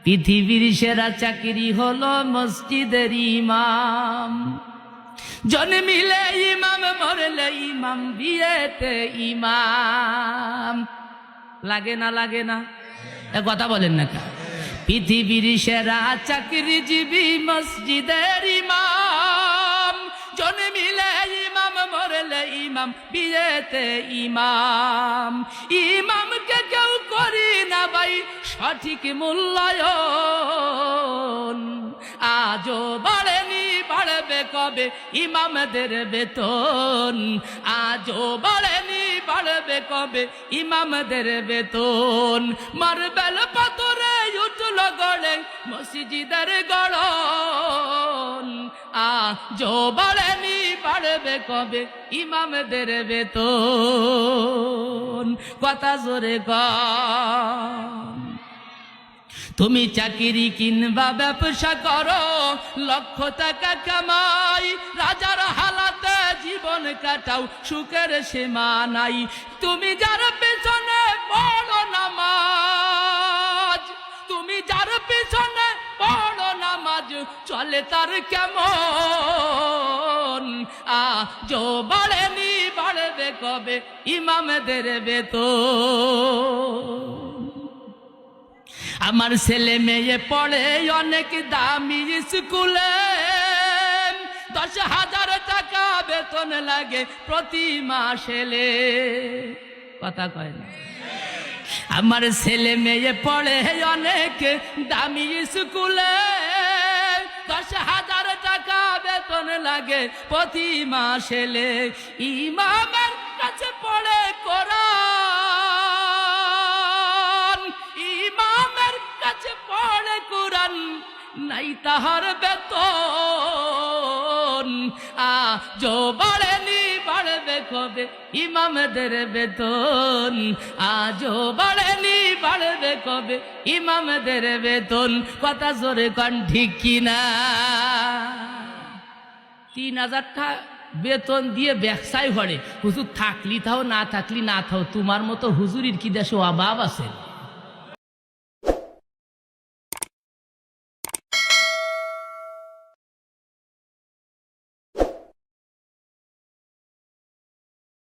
পৃথিবীর সেরা চাকরি হলো মসজিদের ইমাম। জন্মিলে ইমাম, মরলে ইমাম, বিয়েতে ইমাম। লাগে না লাগে না? কথা বলেন না কেন? পৃথিবীর সেরা চাকরিজীবী মসজিদের ইমাম। জন্মিলে ইমাম, মরলে ইমাম, বিয়েতে ইমাম। ইমামকে কেউ করি না ভাই সঠিক মূল্যায়ন। আজও বাড়েনি, বাড়বে কবে ইমামদের বেতন? আজও বাড়েনি, বাড়বে কবে ইমামদের বেতন? মার্বেল পাথরে উঠল গড়ে মসজিদের গড়ন। আজও বাড়েনি, বাড়বে কবে ইমামদের বেতন? কথা জোরে কর। তুমি চাকরি কিংবা ব্যবসা করো, লক্ষ টাকা কামাই, রাজার হালাতে জীবন কাটাও, সুখের সীমা নাই। তুমি যার পেছনে পড়ো নামাজ, তুমি যার পেছনে পড়ো নামাজ, চলে তার কেমন? আজও বাড়েনি, বাড়বে কবে ইমামদের বেতন? আমার ছেলে মেয়ে পড়ে অনেক দামি স্কুলে, 10,000 টাকা বেতন লাগে প্রতি মাসে। কথা কয় না? আমার ছেলে মেয়ে পড়ে অনেক দামি স্কুলে, 10,000 টাকা বেতন লাগে প্রতি মাসে। ইমামের কাছে পড়ে কোরআন, ইমামের কাছে পড়ে কোরআন, নাই তাহার বেতন। আজও বাড়েনি, বাড়বে কবে ইমামদের বেতন? আজও বাড়েনি, বাড়বে কবে ইমামদের বেতন? কথা জোরে কন ঠিক কিনা? 3,000 টাকা বেতন দিয়ে ব্যবসায় ঘরে হুজুর থাকলি থাও, না থাকলি না থাও। তোমার মতো হুজুরির কি দেশে অভাব আছে?